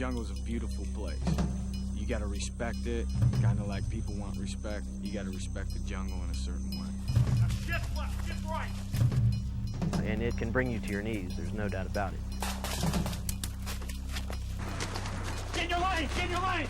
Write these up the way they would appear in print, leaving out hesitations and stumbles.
jungle's a beautiful place. You gotta respect it, kind of like people want respect. You gotta respect the jungle in a certain way. Now shift left, shift right. And it can bring you to your knees, there's no doubt about it. Get in your lane, get in your lane.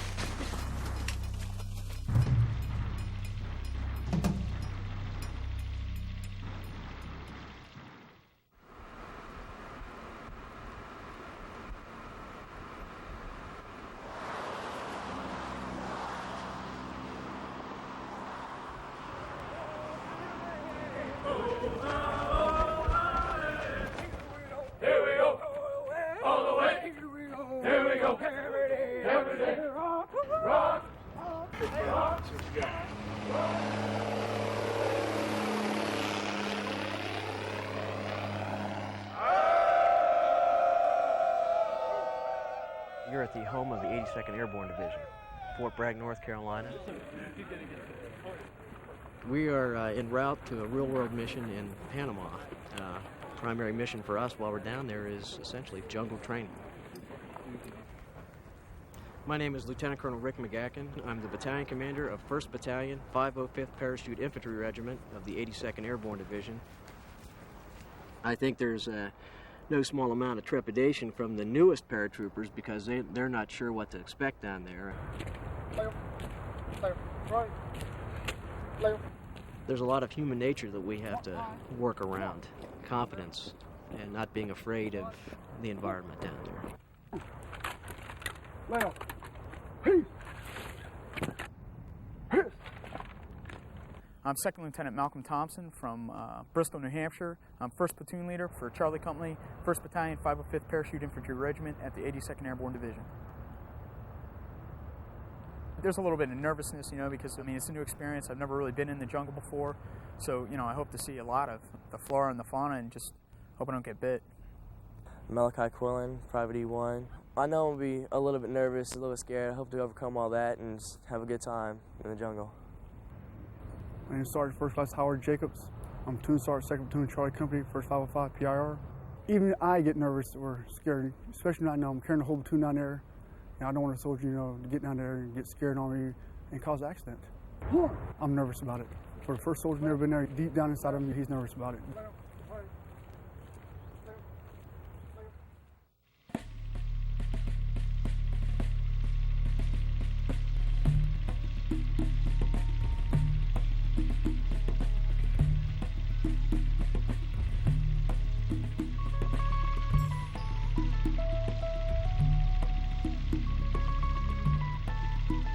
You're at the home of the 82nd Airborne Division, Fort Bragg, North Carolina. We are en route to a real-world mission in Panama. Primary mission for us while we're down there is essentially jungle training. My name is Lieutenant Colonel Rick McGackin. I'm the battalion commander of 1st Battalion, 505th Parachute Infantry Regiment of the 82nd Airborne Division. I think there's no small amount of trepidation from the newest paratroopers because they're not sure what to expect down there. There's a lot of human nature that we have to work around. Confidence and not being afraid of the environment down there. I'm 2nd Lieutenant Malcolm Thompson from Bristol, New Hampshire. I'm 1st Platoon Leader for Charlie Company, 1st Battalion, 505th Parachute Infantry Regiment at the 82nd Airborne Division. There's a little bit of nervousness, because, it's a new experience. I've never really been in the jungle before. So, I hope to see a lot of the flora and the fauna and just hope I don't get bit. Malachi Quillen, Private E1. I know I'll be a little bit nervous, a little bit scared. I hope to overcome all that and just have a good time in the jungle. My name is Sergeant First Class Howard Jacobs. I'm Platoon Sergeant, 2nd Platoon Charlie Company, 1st 505 PIR. Even I get nervous or scared, especially when I know I'm carrying the whole platoon down there. I don't want a soldier, to get down there and get scared on me and cause an accident. I'm nervous about it. For the first soldier never been there, deep down inside of me, he's nervous about it.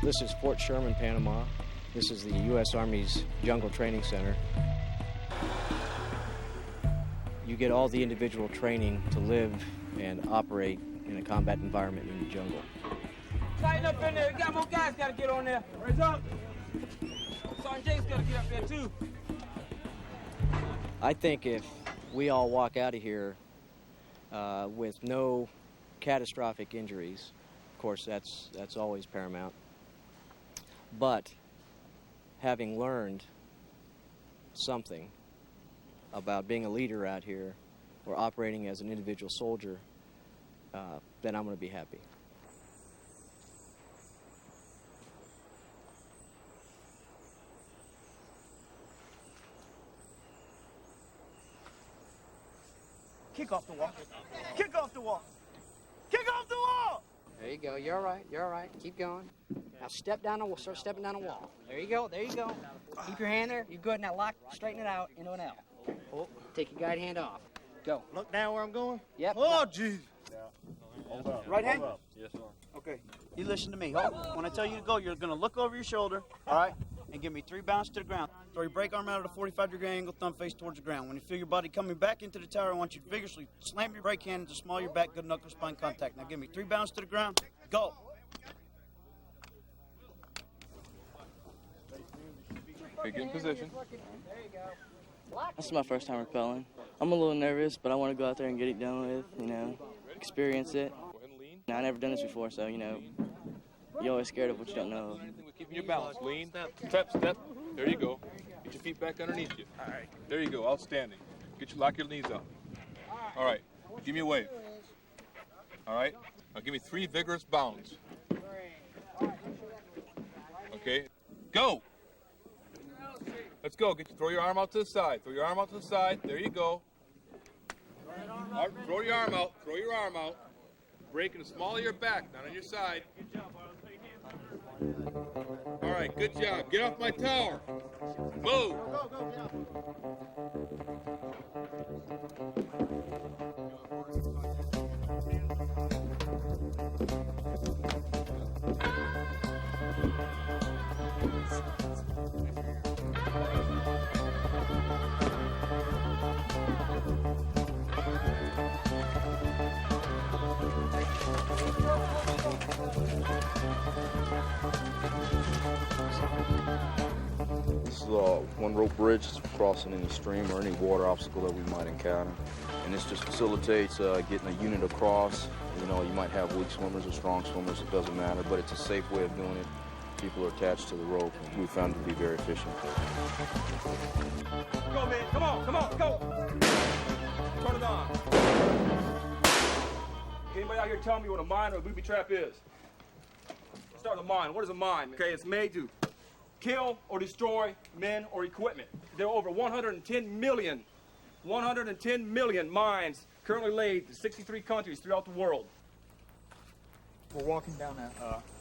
This is Fort Sherman, Panama. This is the U.S. Army's Jungle Training Center. You get all the individual training to live and operate in a combat environment in the jungle. Tighten up in there. We got more guys got to get on there. Raise up. Sergeant James got to get up there, too. I think if we all walk out of here with no catastrophic injuries, of course, that's always paramount. But having learned something about being a leader out here or operating as an individual soldier, then I'm going to be happy. Kick off the wall. Kick off the wall. Kick off the wall! There you go. You're all right. You're all right. Keep going. Now step down the wall. Start stepping down the wall. There you go. There you go. Keep your hand there. You're good. Now lock. Straighten it out into an L. Oh, take your guide hand off. Go. Look down where I'm going? Yep. Oh, jeez. Hold up. Right hand? Hold up. Yes, sir. Okay. You listen to me. When I tell you to go, you're going to look over your shoulder, all right, and give me 3 bounds to the ground. Throw your brake arm out at a 45-degree angle, thumb face towards the ground. When you feel your body coming back into the tower, I want you to vigorously slam your brake hand into small your back, good knuckle spine contact. Now give me 3 bounds to the ground. Go. Okay, get in position. There you go. This is my first time rappelling. I'm a little nervous, but I want to go out there and get it done with, experience it. Now, I've never done this before, so, you're always scared of what you don't know. Keeping your balance. Lean, step. There you go. Get your feet back underneath you. All right. There you go. Outstanding. Lock your knees up. All right. Give me a wave. All right. Now give me 3 vigorous bounds. Okay, go. Let's go. Throw your arm out to the side. Throw your arm out to the side. There you go. All right, throw your arm out. Throw your arm out. Breaking the small of your back, not on your side. All right, good job. Get off my tower. Move. This is a one-rope bridge crossing any stream or any water obstacle that we might encounter. And this just facilitates getting a unit across. You know, you might have weak swimmers or strong swimmers, it doesn't matter, but it's a safe way of doing it. People are attached to the rope, and we found it to be very efficient. Go, man. Come on, go. Turn it on. Anybody out here tell me what a mine or a booby trap is? Let's start with a mine. What is a mine? Okay, it's made to kill or destroy men or equipment. There are over 110 million mines currently laid in 63 countries throughout the world. We're walking down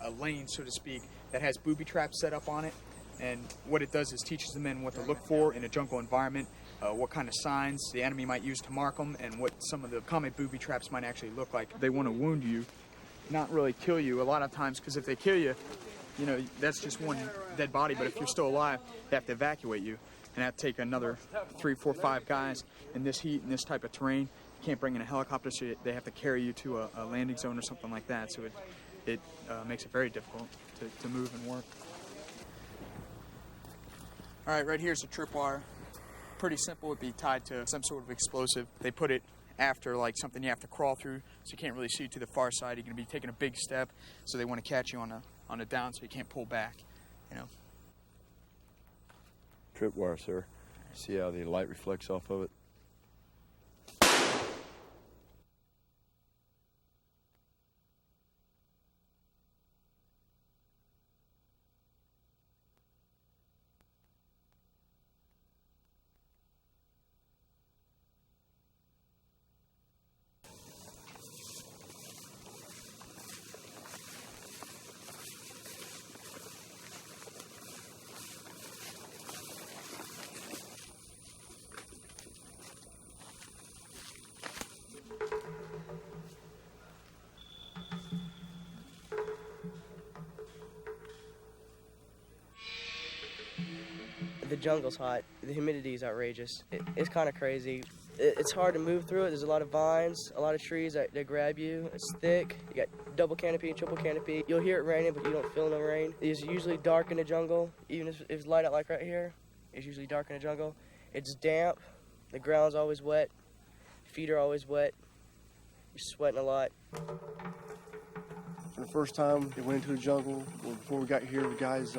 a lane, so to speak, that has booby traps set up on it. And what it does is teaches the men what to look for in a jungle environment, what kind of signs the enemy might use to mark them, and what some of the common booby traps might actually look like. They want to wound you, not really kill you a lot of times, because if they kill you, you know, that's just one dead body. But if you're still alive, they have to evacuate you and have to take another 3, 4, 5 guys in this heat, in this type of terrain. You can't bring in a helicopter, so they have to carry you to a landing zone or something like that. So it makes it very difficult to move and work. All right, right here's a tripwire. Pretty simple. It'd be tied to some sort of explosive. They put it after like something you have to crawl through, so you can't really see to the far side. You're going to be taking a big step, so they want to catch you on a down, so you can't pull back. You know. Tripwire, sir. See how the light reflects off of it? The jungle's hot. The humidity is outrageous. It's kind of crazy. It's hard to move through it. There's a lot of vines, a lot of trees that grab you. It's thick. You got double canopy and triple canopy. You'll hear it raining, but you don't feel no rain. It's usually dark in the jungle. Even if it's light out like right here, it's usually dark in the jungle. It's damp. The ground's always wet. Feet are always wet. You're sweating a lot. For the first time we went into the jungle, before we got here, the guys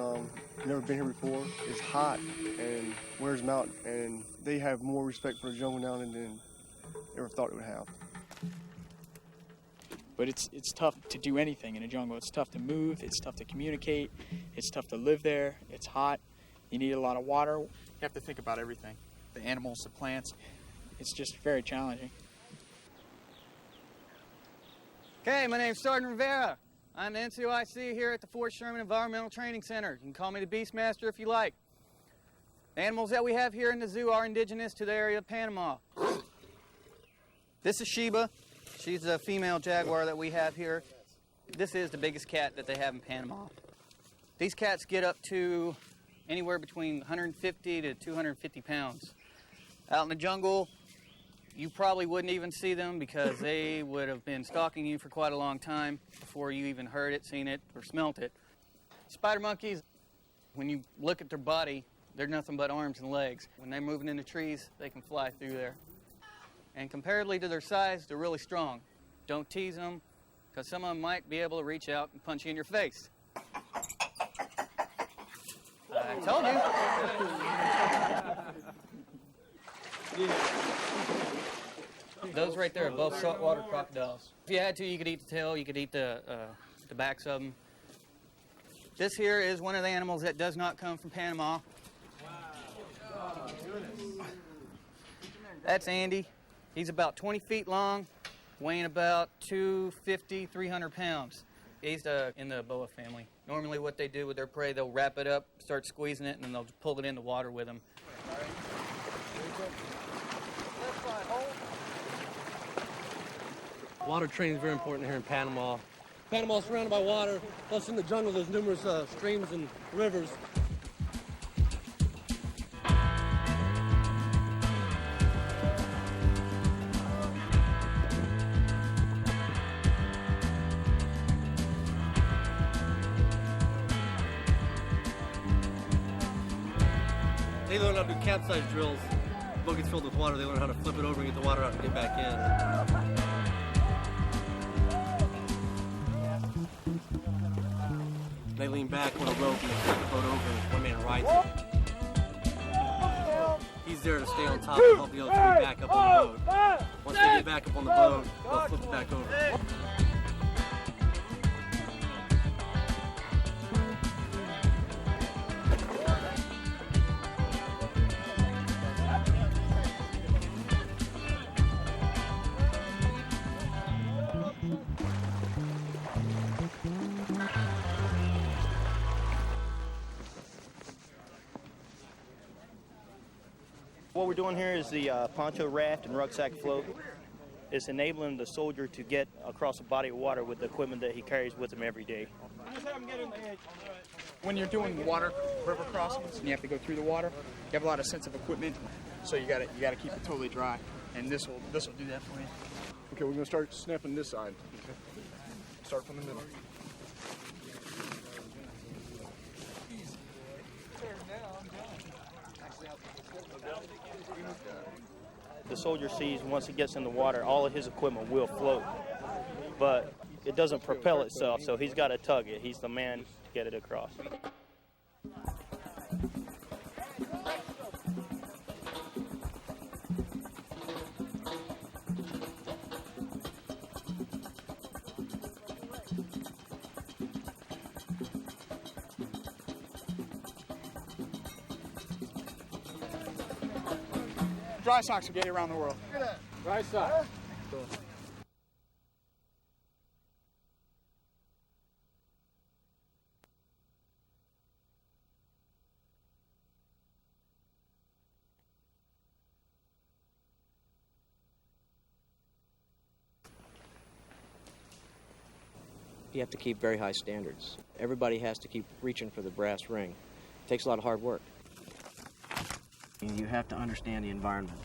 never been here before. It's hot and wears them out, and they have more respect for the jungle now than they ever thought it would have. But it's tough to do anything in a jungle. It's tough to move. It's tough to communicate. It's tough to live there. It's hot. You need a lot of water. You have to think about everything. The animals, the plants. It's just very challenging. Okay, my name's Sergeant Rivera. I'm the NCOIC here at the Fort Sherman Environmental Training Center. You can call me the Beastmaster if you like. The animals that we have here in the zoo are indigenous to the area of Panama. This is Sheba. She's a female jaguar that we have here. This is the biggest cat that they have in Panama. These cats get up to anywhere between 150 to 250 pounds. Out in the jungle, you probably wouldn't even see them because they would have been stalking you for quite a long time before you even heard it, seen it, or smelt it. Spider monkeys, when you look at their body, they're nothing but arms and legs. When they're moving in the trees, they can fly through there. And comparatively to their size, they're really strong. Don't tease them, because some of them might be able to reach out and punch you in your face. I told you. Those right there, both saltwater crocodiles. If you had to, you could eat the tail, you could eat the backs of them. This here is one of the animals that does not come from Panama. That's Andy. He's about 20 feet long, weighing about 250, 300 pounds. He's in the boa family. Normally what they do with their prey, they'll wrap it up, start squeezing it, and then they'll pull it in the water with them. Water training is very important here in Panama. Panama is surrounded by water, plus in the jungle there's numerous streams and rivers. They learn how to do capsize drills. The boat gets filled with water, they learn how to flip it over and get the water out and get back in. They lean back on a rope and they flip the boat over and one man rides it. He's there to stay on top and help the other three back up on the boat. Once they get back up on the boat, they'll flip it back over. What we're doing here is the poncho raft and rucksack float. It's enabling the soldier to get across a body of water with the equipment that he carries with him every day. When you're doing river crossings and you have to go through the water, you have a lot of sensitive equipment, so you gotta keep it totally dry, and this will do that for you. Okay, we're gonna start snapping this side. Okay. Start from the middle. The soldier sees once he gets in the water, all of his equipment will float, but it doesn't propel itself, so he's got to tug it. He's the man to get it across. Dry socks will get you around the world. Look at that. Dry socks. Cool. You have to keep very high standards. Everybody has to keep reaching for the brass ring. It takes a lot of hard work. You have to understand the environment.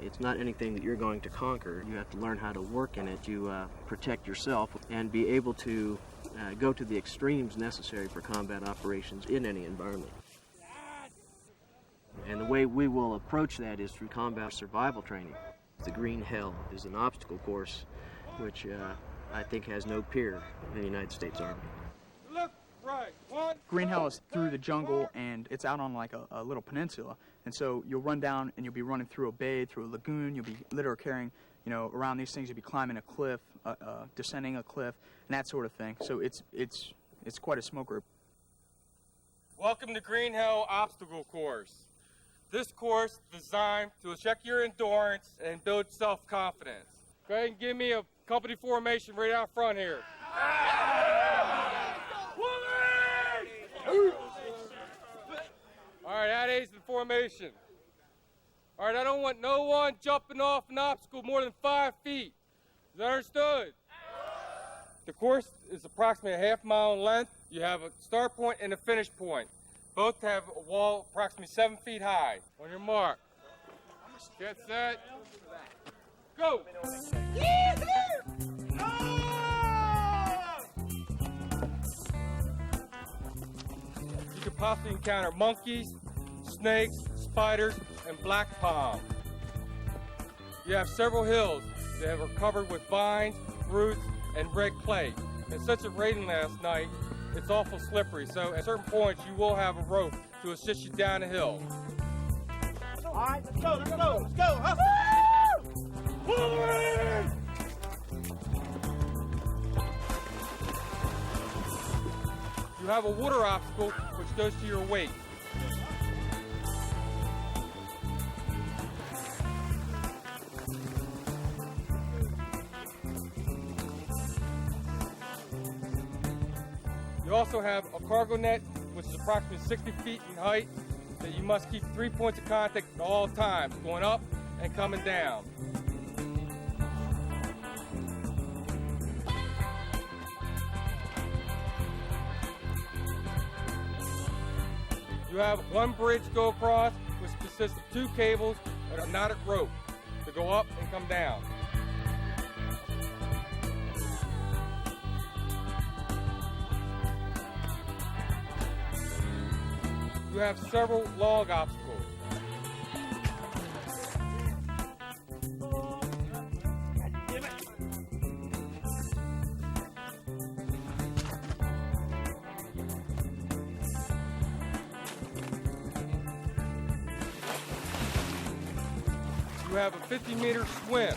It's not anything that you're going to conquer. You have to learn how to work in it to protect yourself and be able to go to the extremes necessary for combat operations in any environment. And the way we will approach that is through combat survival training. The Green Hell is an obstacle course which I think has no peer in the United States Army. Look right. One. Green Hell is through the jungle, and it's out on like a little peninsula. And so you'll run down, and you'll be running through a bay, through a lagoon. You'll be litter carrying, around these things. You'll be climbing a cliff, descending a cliff, and that sort of thing. So it's quite a smoker. Welcome to Green Hell Obstacle Course. This course is designed to check your endurance and build self-confidence. Go ahead and give me a company formation right out front here. All right, that is the formation. All right, I don't want no one jumping off an obstacle more than 5 feet. Is that understood? The course is approximately a half-mile in length. You have a start point and a finish point. Both have a wall approximately 7 feet high. On your mark. Get set. Go! You could possibly encounter monkeys, snakes, spiders, and black palm. You have several hills that are covered with vines, roots, and red clay. And since it rained last night, it's awful slippery, so at certain points you will have a rope to assist you down the hill. All right, let's go, let's go, let's go. Huh? You have a water obstacle which goes to your weight. You also have a cargo net, which is approximately 60 feet in height, that you must keep 3 points of contact at all times, going up and coming down. You have one bridge to go across, which consists of 2 cables and a knotted rope to go up and come down. You have several log obstacles. You have a 50-meter swim,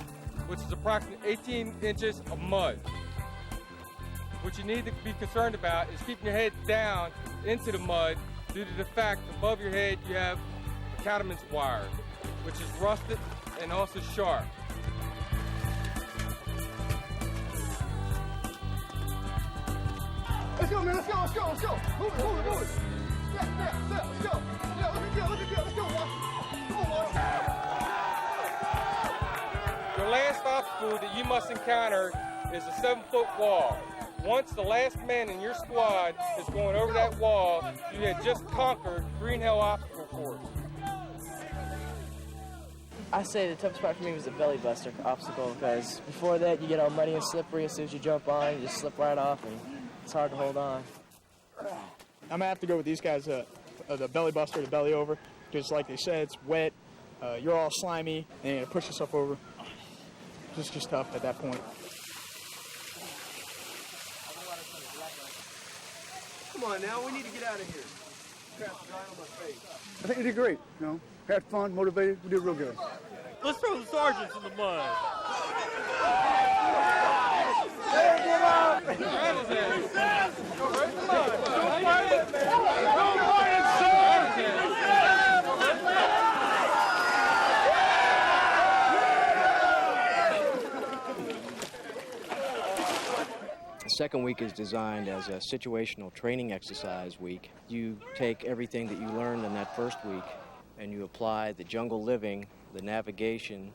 which is approximately 18 inches of mud. What you need to be concerned about is keeping your head down into the mud due to the fact above your head you have a cattleman's wire, which is rusted and also sharp. Let's go, man, let's go, let's go, let's go. Move it, move it, move it. Step, step, step, let's go. Yeah, look at Gil, let's go, Watch. Come on, Watch. Your last obstacle that you must encounter is a 7-foot wall. Once the last man in your squad is going over that wall, you had just conquered Green Hill obstacle course. I say the toughest part for me was the belly buster obstacle, because before that you get all muddy and slippery. As soon as you jump on, you just slip right off, and it's hard to hold on. I'm gonna have to go with these guys, the belly buster, the belly over, because like they said, it's wet, you're all slimy, and you gotta push yourself over. It's just tough at that point. Come on now, we need to get out of here. Crap's drying on my face. I think we did great. You know, had fun, motivated. We did real good. Let's throw the sergeants in the mud. The second week is designed as a situational training exercise week. You take everything that you learned in that first week and you apply the jungle living, the navigation,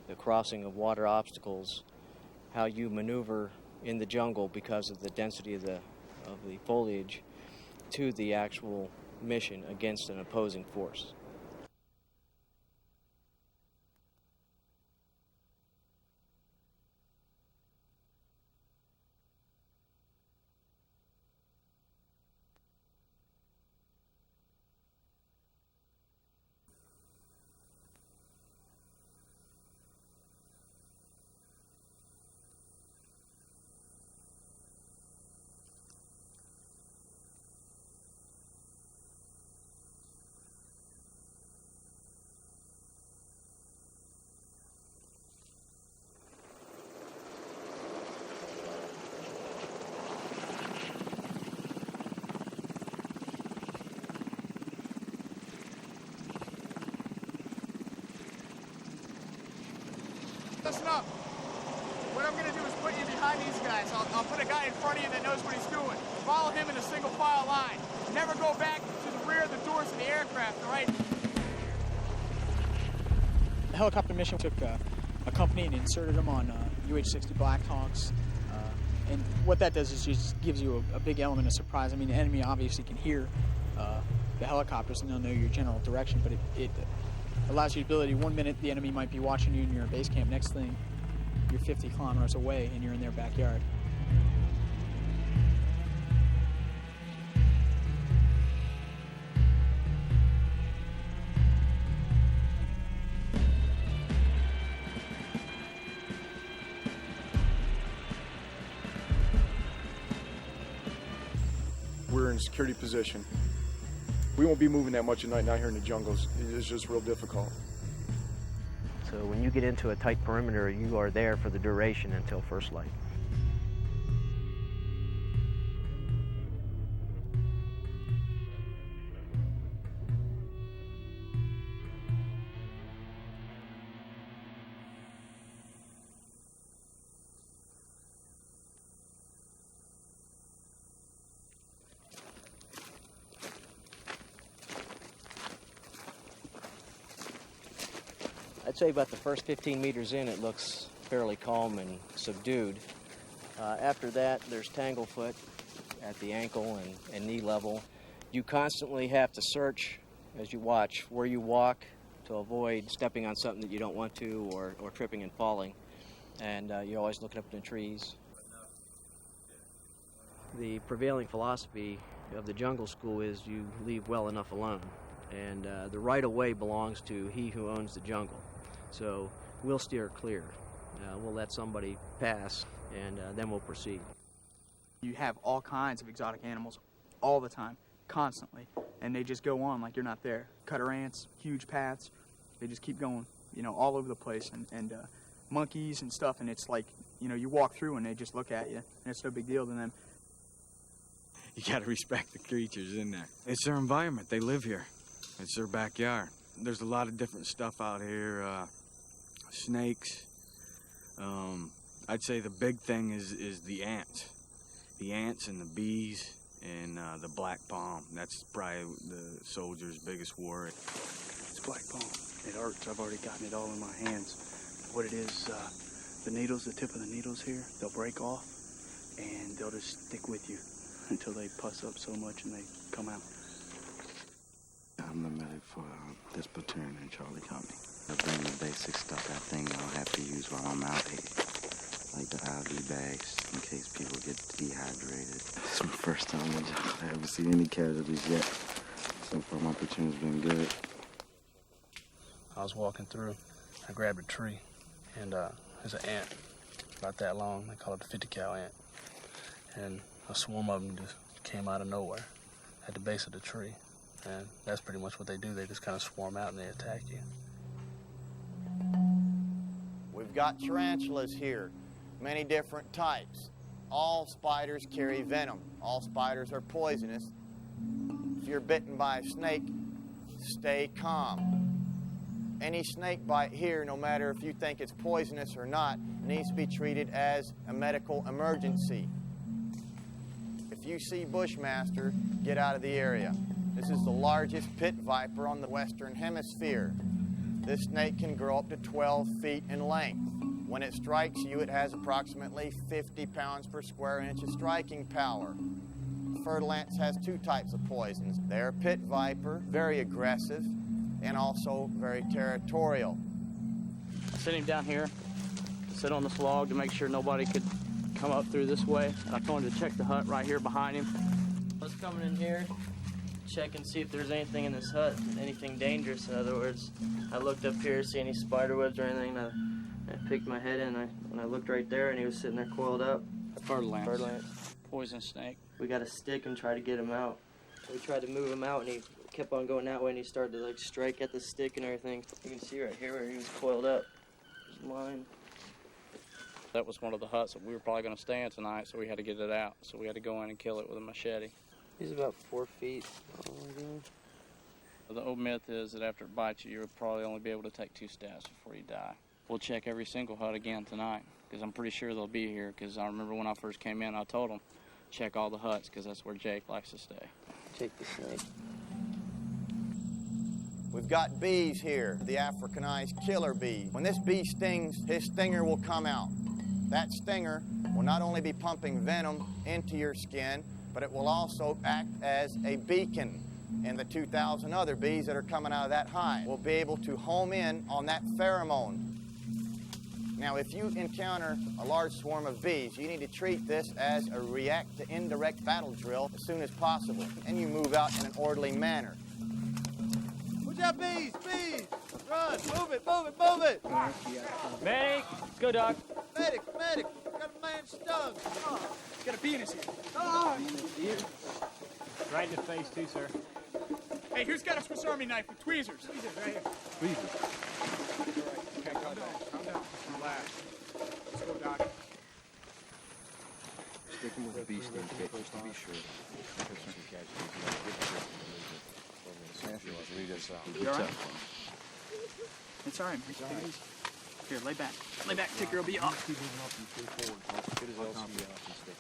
the crossing of water obstacles, how you maneuver in the jungle because of the density of the foliage, to the actual mission against an opposing force. Listen up. What I'm going to do is put you behind these guys. I'll put a guy in front of you that knows what he's doing. Follow him in a single file line. Never go back to the rear of the doors of the aircraft, all right? The helicopter mission took a company and inserted them on UH-60 Blackhawks. And what that does is just gives you a big element of surprise. I mean, the enemy obviously can hear the helicopters and they'll know your general direction, but it allows you the ability, 1 minute the enemy might be watching you in your base camp, next thing you're 50 kilometers away and you're in their backyard. We're in security position. We won't be moving that much at night out here in the jungles. It's just real difficult. So when you get into a tight perimeter, you are there for the duration until first light. I'd say about the first 15 meters in, it looks fairly calm and subdued. After that, there's tanglefoot at the ankle and knee level. You constantly have to search as you watch where you walk to avoid stepping on something that you don't want to or tripping and falling. And you're always looking up in the trees. The prevailing philosophy of the jungle school is you leave well enough alone. And the right-of-way belongs to he who owns the jungle. So we'll steer clear. We'll let somebody pass, and then we'll proceed. You have all kinds of exotic animals all the time, constantly, and they just go on like you're not there. Cutter ants, huge paths, they just keep going, you know, all over the place, and monkeys and stuff, and it's like, you know, you walk through and they just look at you, and it's no big deal to them. You gotta respect the creatures in there. It's their environment, they live here. It's their backyard. There's a lot of different stuff out here, snakes. I'd say the big thing is the ants. The ants and the bees and the black palm. That's probably the soldier's biggest worry. It's black palm. It hurts. I've already gotten it all in my hands. What it is, the needles, the tip of the needles here, they'll break off and they'll just stick with you until they pus up so much and they come out. I'm the medic for this platoon in Charlie Company. I bring the basic stuff, that thing I'll have to use while I'm out here. Like the IV bags, in case people get dehydrated. It's my first time in job. I haven't seen any casualties yet. So far, my platoon's been good. I was walking through, I grabbed a tree, and there's an ant about that long. They call it the 50 cal ant. And a swarm of them just came out of nowhere at the base of the tree. And that's pretty much what they do. They just kind of swarm out and they attack you. We've got tarantulas here, many different types. All spiders carry venom. All spiders are poisonous. If you're bitten by a snake, stay calm. Any snake bite here, no matter if you think it's poisonous or not, needs to be treated as a medical emergency. If you see Bushmaster, get out of the area. This is the largest pit viper on the Western Hemisphere. This snake can grow up to 12 feet in length. When it strikes you, it has approximately 50 pounds per square inch of striking power. Fertile ants has two types of poisons. They're pit viper, very aggressive, and also very territorial. I set him down here, sit on this log to make sure nobody could come up through this way. I wanted to check the hut right here behind him. I was coming in here, check and see if there's anything in this hut, anything dangerous. In other words, I looked up here, see any spider webs or anything. I picked my head in, and I looked right there, and he was sitting there coiled up. Fertile ants. Fertile ants. Poison snake. We got a stick and tried to get him out. We tried to move him out, and he kept on going that way, and he started to like strike at the stick and everything. You can see right here where he was coiled up. There's mine. That was one of the huts that we were probably going to stay in tonight, so we had to get it out. So we had to go in and kill it with a machete. He's about 4 feet. The old myth is that after it bites you, you'll probably only be able to take 2 steps before you die. We'll check every single hut again tonight, because I'm pretty sure they'll be here, because I remember when I first came in, I told them, check all the huts, because that's where Jake likes to stay. Take the snake. We've got bees here, the Africanized killer bee. When this bee stings, his stinger will come out. That stinger will not only be pumping venom into your skin, but it will also act as a beacon. And the 2,000 other bees that are coming out of that hive will be able to home in on that pheromone. Now, if you encounter a large swarm of bees, you need to treat this as a react to indirect battle drill as soon as possible, and you move out in an orderly manner. Watch out, bees! Bees! Run! Move it! Move it! Move it! Medic! Go, Doc. Medic! Medic! Got a man stung! Got a bee in his ear. Right in the face, too, sir. Hey, here's got a Swiss Army knife with tweezers. Tweezers right here. Tweezers. Okay, calm down. Relax. Let's go, Doc. Sticking with the bee sting kit just to be sure. You all right? It's all right, man. Take it easy. Here, lay back. Lay back, take your OB off. Keep moving up and stay forward. Get his LC off and stay.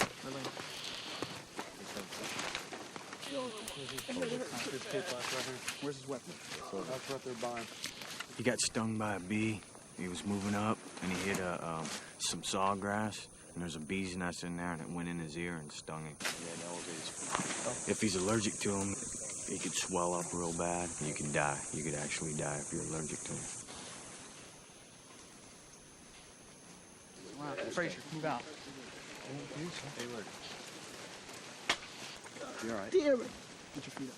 Where's his weapon? That's right there by him. He got stung by a bee. He was moving up, and he hit some sawgrass, and there's a bee's nest in there, and it went in his ear and stung him. If he's allergic to him, he could swell up real bad, and you can die. You could actually die if you're allergic to him. Wow, Frazier, move out. You all right? Damn it. Get your feet up.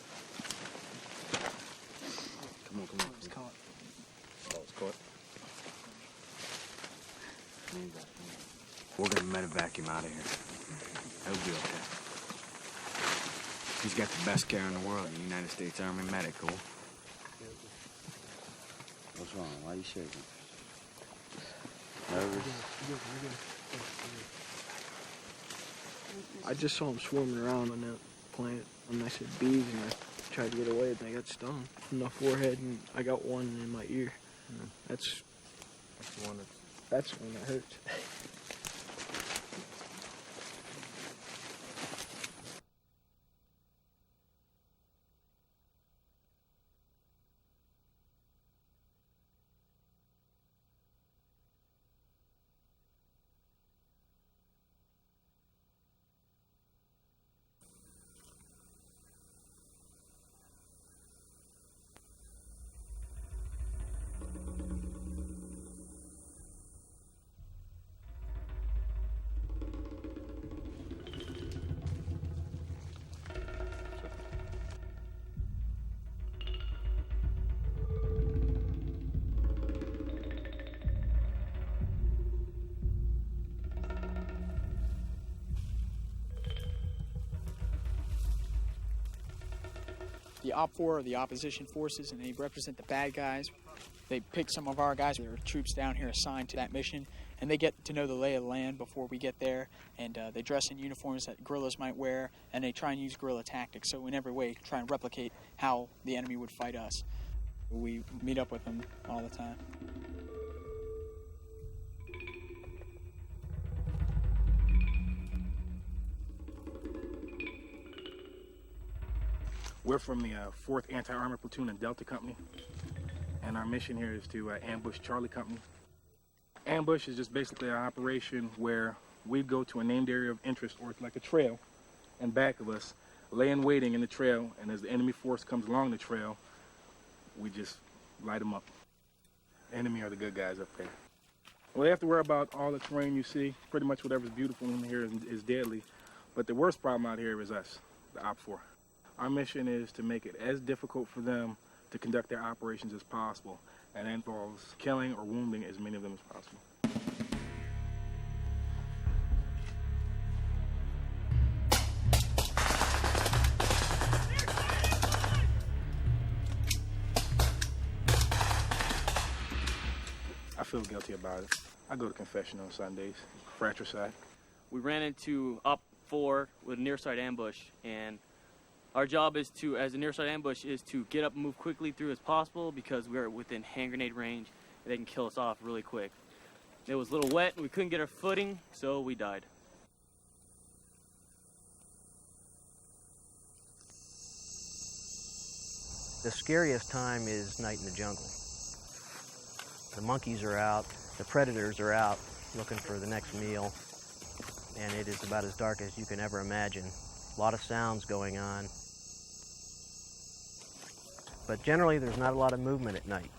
Come on. It's caught. Oh, it's caught. We're gonna medevac him out of here. He'll be okay. He's got the best care in the world, the United States Army Medical. What's wrong? Why are you shaking? Nervous? I just saw him swarming around on that plant, and I said bees, and I tried to get away, and I got stung in the forehead, and I got one in my ear. That's the one that hurts. The OPFOR are the opposition forces, and they represent the bad guys. They pick some of our guys, there are troops down here assigned to that mission, and they get to know the lay of the land before we get there, and they dress in uniforms that guerrillas might wear, and they try and use guerrilla tactics, so in every way try and replicate how the enemy would fight us. We meet up with them all the time. We're from the 4th Anti-Armor Platoon and Delta Company, and our mission here is to ambush Charlie Company. Ambush is just basically an operation where we go to a named area of interest, or it's like a trail, in back of us, lay in waiting in the trail, and as the enemy force comes along the trail, we just light them up. The enemy are the good guys up there. Well, they have to worry about all the terrain you see. Pretty much whatever's beautiful in here is deadly, but the worst problem out here is us, the OPFOR. Our mission is to make it as difficult for them to conduct their operations as possible, and that involves killing or wounding as many of them as possible. I feel guilty about it. I go to confession on Sundays, fratricide. We ran into OPFOR with a near-side ambush, and our job is to, as a near-side ambush, is to get up and move quickly through as possible because we are within hand grenade range and they can kill us off really quick. It was a little wet and we couldn't get our footing, so we died. The scariest time is night in the jungle. The monkeys are out, the predators are out looking for the next meal, and it is about as dark as you can ever imagine. A lot of sounds going on. But generally, there's not a lot of movement at night.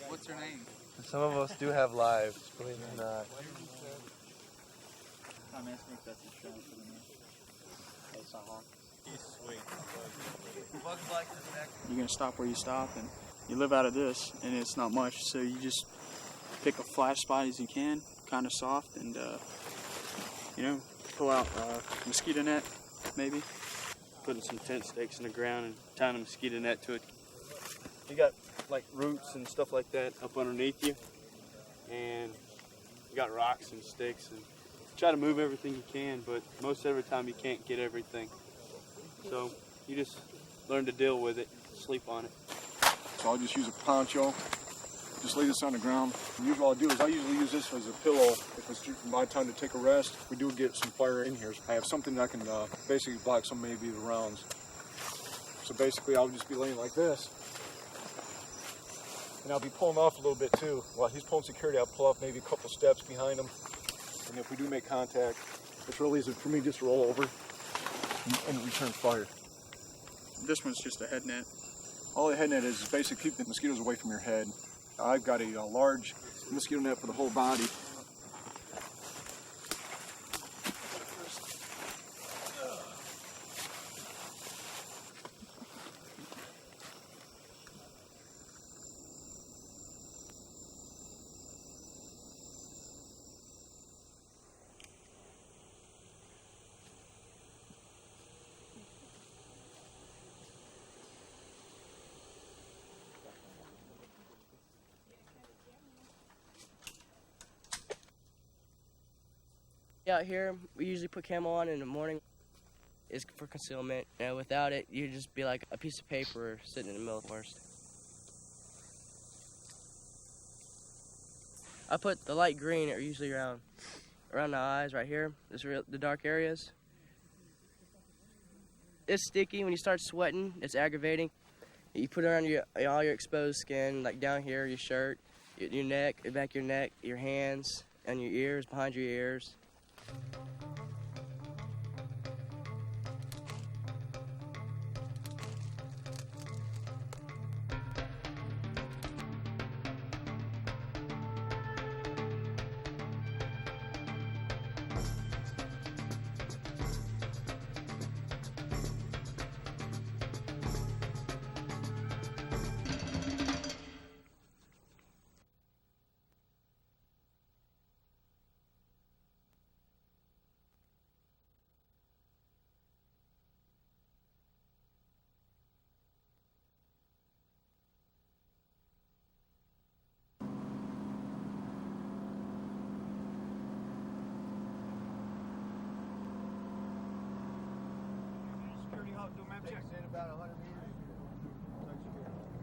What's her name? Some of us do have lives, believe it or not. I'm asking if that's a shot for the man. Hey, Sahar. He's sweet. You're going to stop where you stop, and you live out of this, and it's not much, so you just pick a flash spot as you can, kind of soft, and, pull out a mosquito net, maybe. Putting some tent stakes in the ground and tying a mosquito net to it. You got like roots and stuff like that up underneath you, and you got rocks and sticks, and try to move everything you can, but most every time you can't get everything. So you just learn to deal with it, sleep on it. So I'll just use a poncho, just lay this on the ground. And usually what I'll do is I usually use this as a pillow. If it's my time to take a rest, we do get some fire in here. I have something that can basically block some maybe the rounds. So basically I'll just be laying like this. And I'll be pulling off a little bit too. While he's pulling security, I'll pull off maybe a couple steps behind him. And if we do make contact, it's real easy for me just to roll over and return fire. This one's just a head net. All a head net is basically keep the mosquitoes away from your head. I've got a large mosquito net for the whole body. Out here, we usually put camo on in the morning. It's for concealment. And without it, you'd just be like a piece of paper sitting in the middle of the forest. I put the light green are usually around the eyes right here, the dark areas. It's sticky. When you start sweating, it's aggravating. You put it on all your exposed skin, like down here, your shirt, your neck, the back of your neck, your hands, and your ears, behind your ears.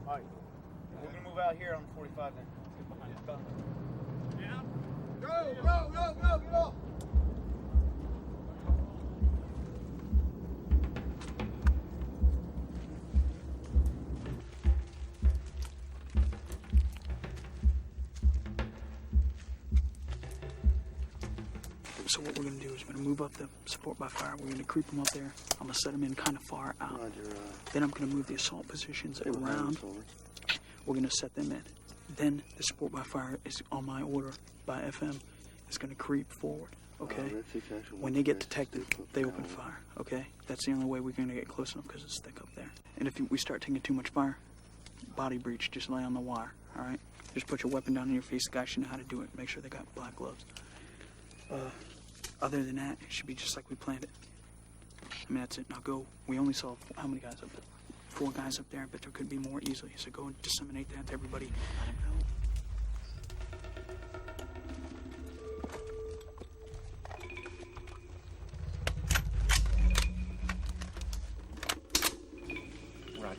All right, we're gonna move out here on 45 then. Go, go, go, go, go! So what we're going to do is we're going to move up the support by fire. We're going to creep them up there. I'm going to set them in kind of far out. Then I'm going to move the assault positions around. We're going to set them in. Then the support by fire is on my order by FM. It's going to creep forward, okay? When they get detected, they open fire, okay? That's the only way we're going to get close enough because it's thick up there. And if we start taking too much fire, body breach, just lay on the wire, all right? Just put your weapon down in your face. The guys should know how to do it. Make sure they got black gloves. Other than that, it should be just like we planned it. I mean, that's it. Now go. We only saw how many guys up there? 4 guys up there, but there could be more easily. So go and disseminate that to everybody. Right.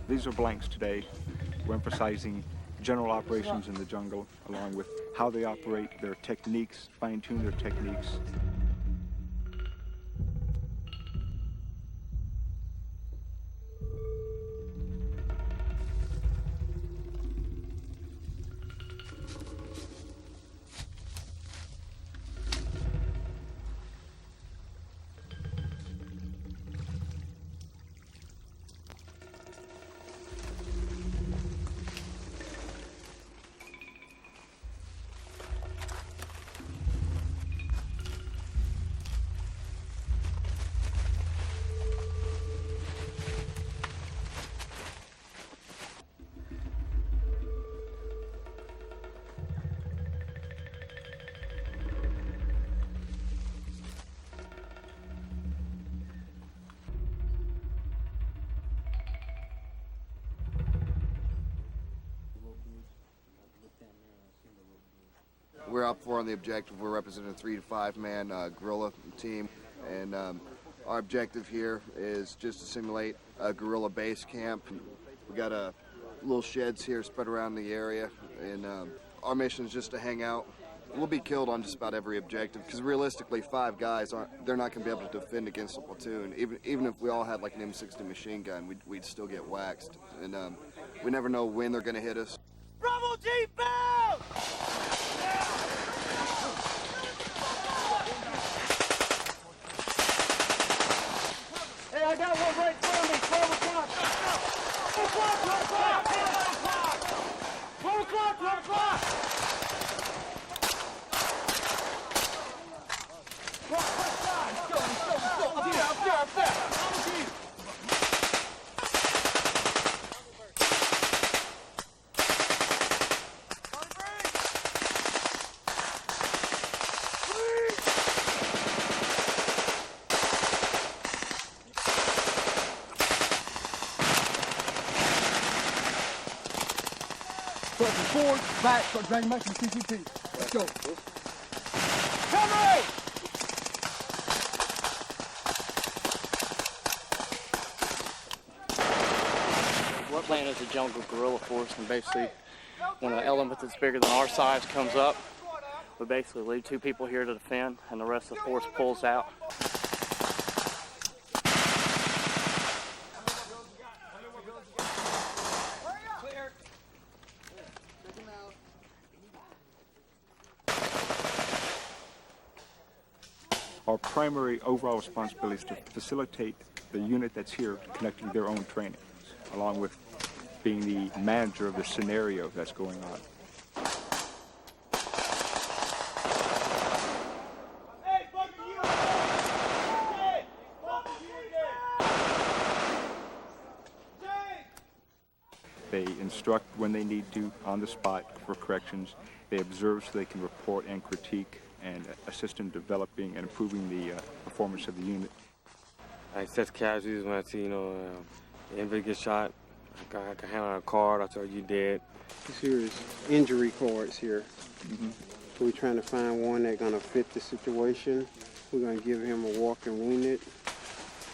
These are blanks today. We're emphasizing general operations in the jungle, along with how they operate, their techniques, fine-tune their techniques. We're up 4 on the objective. We're representing a 3 to 5 man guerrilla team, and our objective here is just to simulate a guerrilla base camp. We got little sheds here spread around the area, and our mission is just to hang out. We'll be killed on just about every objective because realistically 5 guys they're not going to be able to defend against a platoon. Even if we all had like an M60 machine gun, we'd still get waxed, and we never know when they're going to hit us. Bravo team bound! Hey, I got one right in front of me, 12 o'clock. 12 o'clock, 12 o'clock, 12 o'clock, 12 o'clock. Up there. Start from forward, back, start dragging back to the CCT. Let's go. Cavalry! We're playing as a jungle guerrilla force, and basically when an element that's bigger than our size comes up, we basically leave 2 people here to defend, and the rest of the force pulls out. Our primary overall responsibility is to facilitate the unit that's here conducting their own training, along with being the manager of the scenario that's going on. They instruct when they need to on the spot for corrections. They observe so they can report and critique and assist in developing and improving the performance of the unit. I assess casualties when I see, anybody get shot. I can hand out a card, I tell you dead. This here is injury cards here. So we're trying to find one that's gonna fit the situation. We're gonna give him a walking wounded,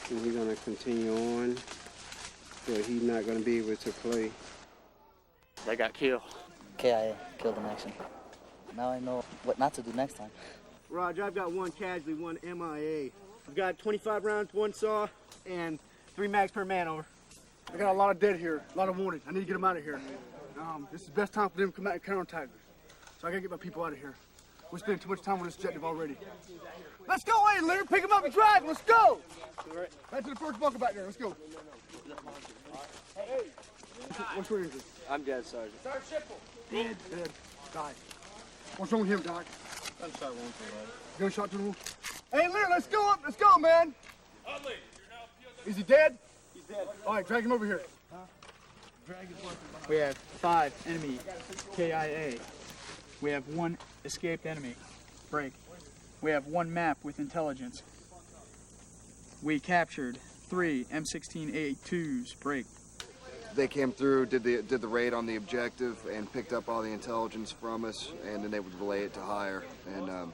and we're gonna continue on, but he's not gonna be able to play. They got killed. KIA, killed in action. Now I know what not to do next time. Roger, I've got 1 casualty, 1 MIA. I've got 25 rounds, 1 saw, and 3 mags per man, over. I got a lot of dead here, a lot of wounded. I need to get them out of here. This is the best time for them to come out and counterattack us. So I gotta get my people out of here. We're spending too much time on this objective already. Let's go, hey, Leonard, pick them up and drive. Let's go. Back to the first bunker back there. Let's go. Hey, what's your injury? I'm dead, Sergeant. Sergeant Shipple. Dead. Died. What's wrong with him, Doc? Gunshot wound to the leg. Gunshot to the wound. Hey, Leonard, let's go up. Let's go, man. Is he dead? He's dead. All right, drag him over here. We have 5 enemy KIA. We have 1 escaped enemy. Break. We have 1 map with intelligence. We captured 3 M16A2s. Break. They came through, did the raid on the objective, and picked up all the intelligence from us, and then they would relay it to higher. And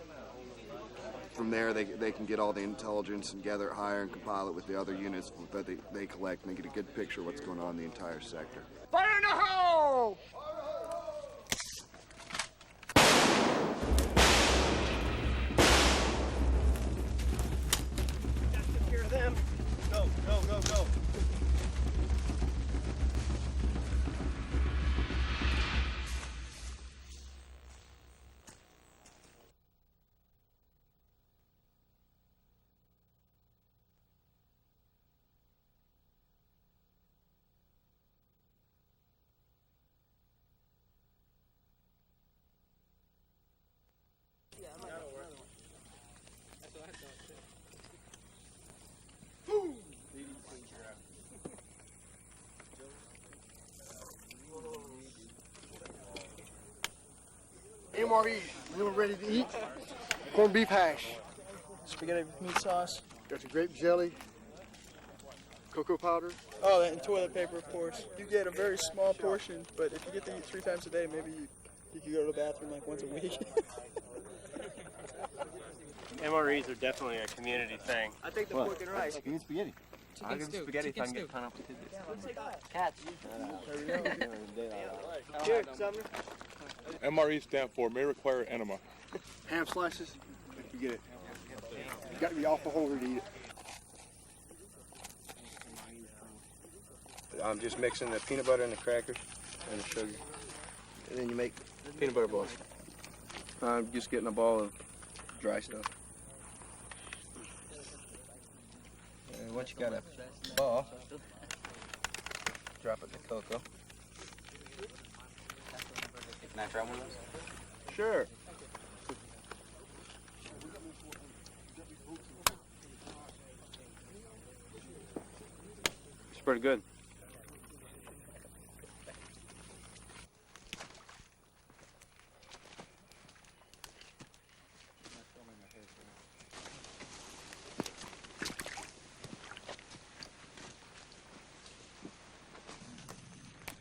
from there, they can get all the intelligence and gather it higher and compile it with the other units that they collect, and they get a good picture of what's going on in the entire sector. Fire in the hole! Take care of them. Go. MRE, meal ready to eat. Corned beef hash. Spaghetti with meat sauce. Got your grape jelly. Cocoa powder. Oh, and toilet paper, of course. You get a very small portion, but if you get to eat 3 times a day, maybe Did you go to the bathroom like once a week? MREs are definitely a community thing. I take the pork and rice. You get spaghetti. I'll get spaghetti if I can get pineapple tidbits. Cats. Here, Sumner. MRE stand for may require enema. Ham slices, you get it. You got to be off the holder to eat it. I'm just mixing the peanut butter and the crackers and the sugar. And then you make peanut butter balls. I'm just getting a ball of dry stuff. And once you got a ball, drop it in the cocoa. Can I try one of those? Sure. It's pretty good.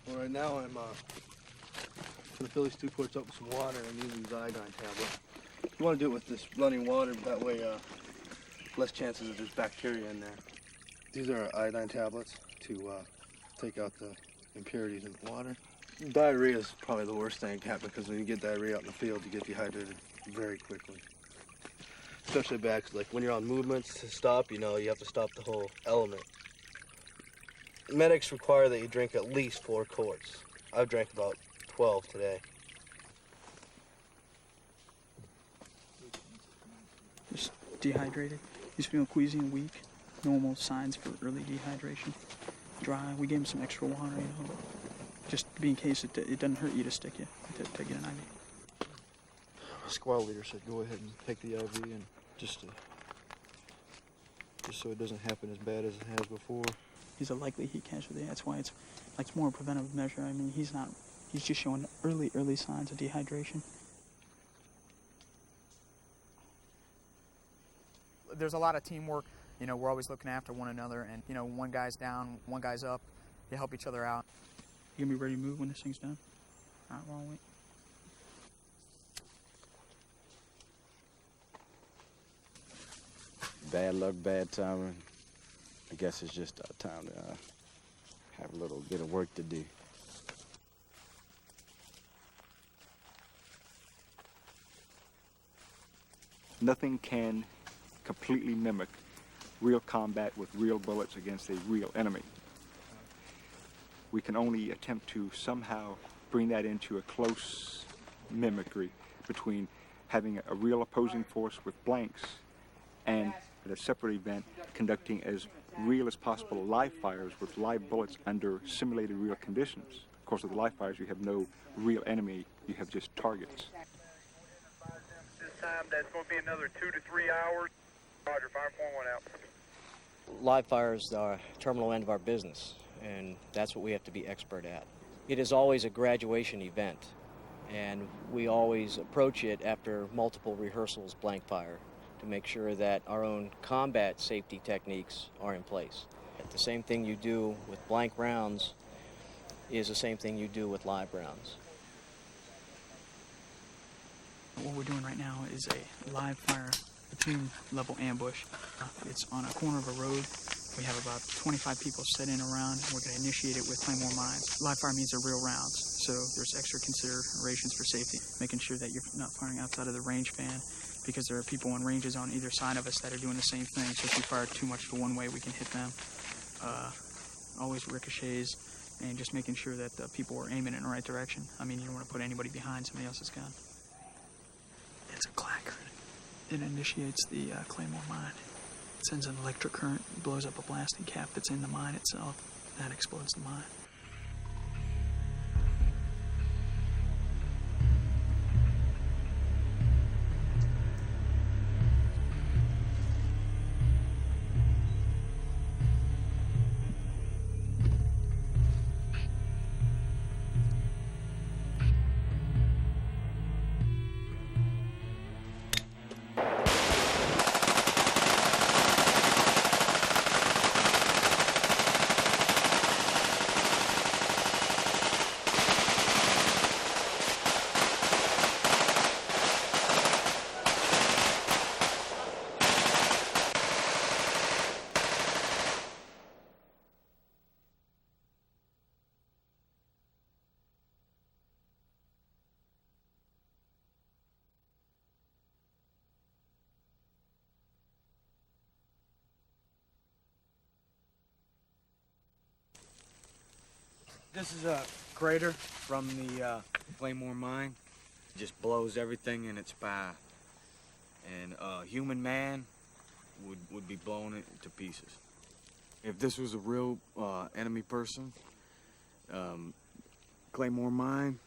Well, right now I'm gonna fill these 2 quarts up with some water and use these iodine tablets. You want to do it with this running water, that way less chances that there's bacteria in there. These are iodine tablets to take out the impurities in the water. Diarrhea is probably the worst thing that can happen, because when you get diarrhea out in the field, you get dehydrated very quickly. Especially bad, 'cause like when you're on movements to stop, you have to stop the whole element. Medics require that you drink at least 4 quarts. I've drank about 12 today. Just dehydrated. He's feeling queasy and weak. Normal signs for early dehydration. Dry. We gave him some extra water, just to be in case it doesn't hurt you to stick you, to get an IV. Squad leader said go ahead and take the IV, and just so it doesn't happen as bad as it has before. He's a likely heat casualty. That's why it's more a preventive measure. I mean, he's just showing early signs of dehydration. There's a lot of teamwork. We're always looking after one another, and one guy's down, one guy's up. You help each other out. You gonna be ready to move when this thing's done? All right, well, I'll wait. Bad luck, bad timing. I guess it's just time to have a little bit of work to do. Nothing can completely mimic real combat with real bullets against a real enemy. We can only attempt to somehow bring that into a close mimicry between having a real opposing force with blanks and at a separate event conducting as real as possible live fires with live bullets under simulated real conditions. Of course, with live fires, you have no real enemy, you have just targets. This time, that's going to be another 2 to 3 hours. Roger, fire point 1 out. Live fire is the terminal end of our business, and that's what we have to be expert at. It is always a graduation event, and we always approach it after multiple rehearsals blank fire to make sure that our own combat safety techniques are in place. The same thing you do with blank rounds is the same thing you do with live rounds. What we're doing right now is a live fire platoon level ambush. It's on a corner of a road. We have about 25 people set in around, and we're going to initiate it with claymore mines. Live fire means they're real rounds, so there's extra considerations for safety, making sure that you're not firing outside of the range band, because there are people on ranges on either side of us that are doing the same thing. So if we fire too much to one way, we can hit them. Always ricochets, and just making sure that the people are aiming in the right direction. I mean, you don't want to put anybody behind somebody else's gun. It's a clacker. It initiates the claymore mine. It sends an electric current, blows up a blasting cap that's in the mine itself. That explodes the mine. This is a crater from the Claymore mine. It just blows everything in its path. And a human man would be blowing it to pieces. If this was a real enemy person, Claymore mine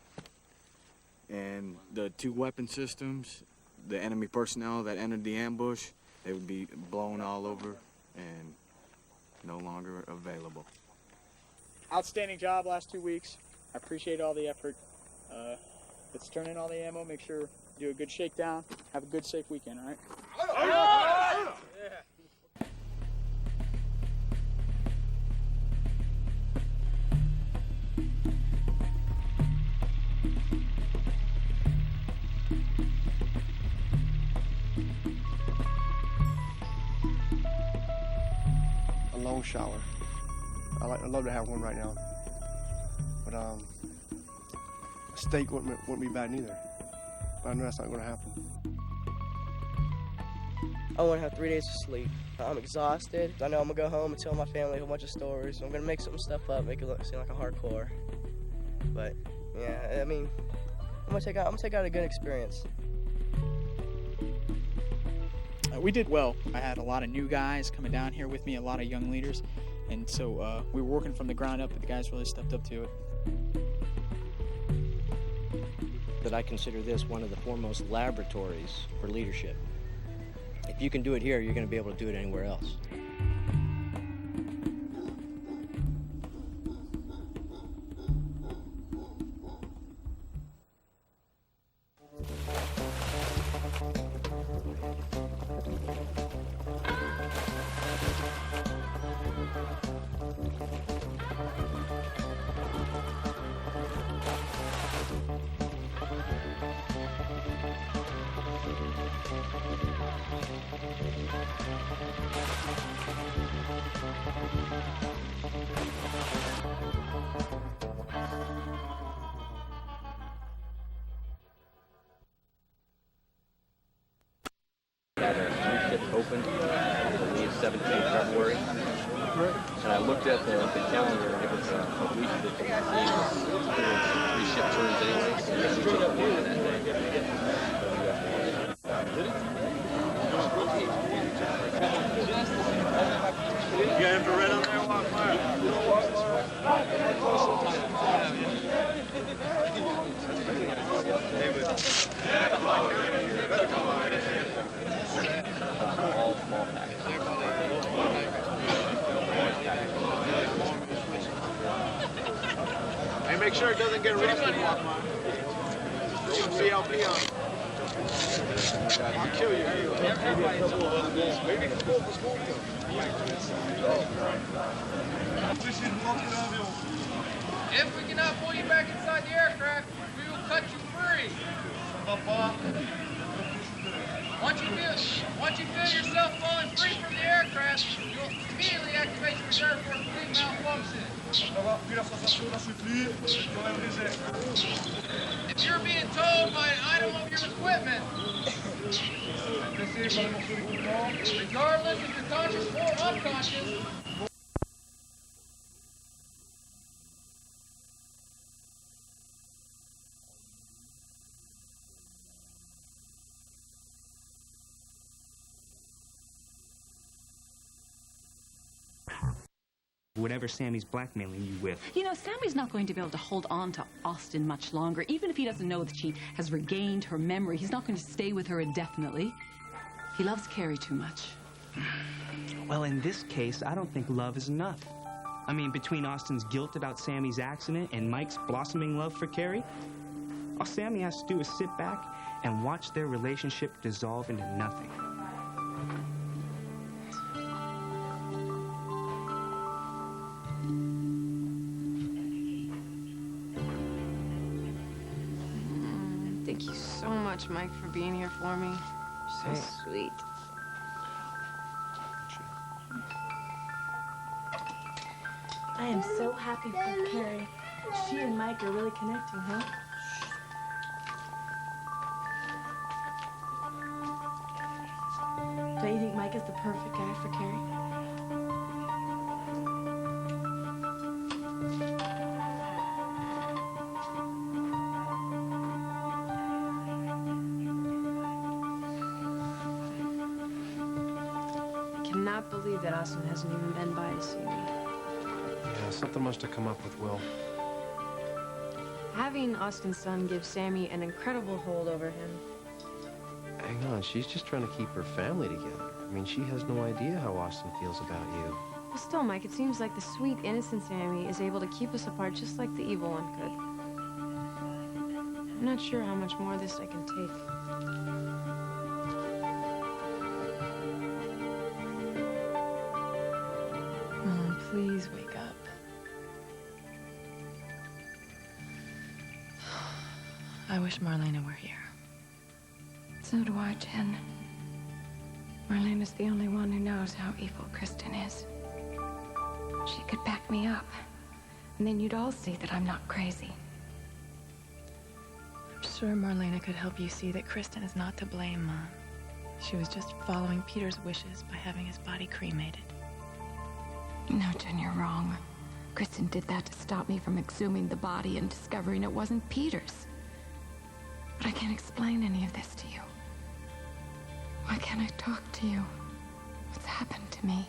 and the 2 weapon systems, the enemy personnel that entered the ambush, they would be blown all over and no longer available. Outstanding job last 2 weeks. I appreciate all the effort. Let's turn in all the ammo, make sure do a good shakedown, have a good, safe weekend, all right? A long shower. I'd love to have one right now, but a steak wouldn't be bad neither. But I know that's not going to happen. I want to have 3 days of sleep. I'm exhausted. I know I'm going to go home and tell my family a whole bunch of stories. I'm going to make some stuff up, make it seem like a hardcore. But, yeah, I mean, I'm going to take out a good experience. We did well. I had a lot of new guys coming down here with me, a lot of young leaders. And so we were working from the ground up, but the guys really stepped up to it. That I consider this one of the foremost laboratories for leadership. If you can do it here, you're going to be able to do it anywhere else. Opened, I believe, 17th February. And I looked at the calendar, and it was a week that was 3 ship turns anyway, so we took the one that day. You got infrared on there? Walk All small packs. Hey, make sure it doesn't get rusty. CLP on it. I'll kill you. If we cannot pull you back inside the aircraft, we will cut you free. Once you feel yourself falling free from the aircraft, you'll immediately activate your reserve for complete malfunction. If you're being towed by an item of your equipment, regardless if you're conscious or unconscious, whatever Sammy's blackmailing you with. You know, Sammy's not going to be able to hold on to Austin much longer. Even if he doesn't know that she has regained her memory, he's not going to stay with her indefinitely. He loves Carrie too much. Well, in this case, I don't think love is enough. I mean, between Austin's guilt about Sammy's accident and Mike's blossoming love for Carrie, all Sammy has to do is sit back and watch their relationship dissolve into nothing. Thank you so much, Mike, for being here for me. You're so sweet. I am so happy for Carrie. She and Mike are really connecting, huh? Don't you think Mike is the perfect guy for Carrie? cannot believe that Austin hasn't even been by to see me. Yeah, something must have come up with Will. Having Austin's son gives Sammy an incredible hold over him. Hang on, she's just trying to keep her family together. I mean, she has no idea how Austin feels about you. Well, still, Mike, it seems like the sweet, innocent Sammy is able to keep us apart just like the evil one could. I'm not sure how much more of this I can take. Mom, please wake up. I wish Marlena were here. So do I, Jen. Marlena's the only one who knows how evil Kristen is. She could back me up, and then you'd all see that I'm not crazy. I'm sure Marlena could help you see that Kristen is not to blame, Mom. She was just following Peter's wishes by having his body cremated. No, Jen, you're wrong. Kristen did that to stop me from exhuming the body and discovering it wasn't Peter's. But I can't explain any of this to you. Why can't I talk to you? What's happened to me?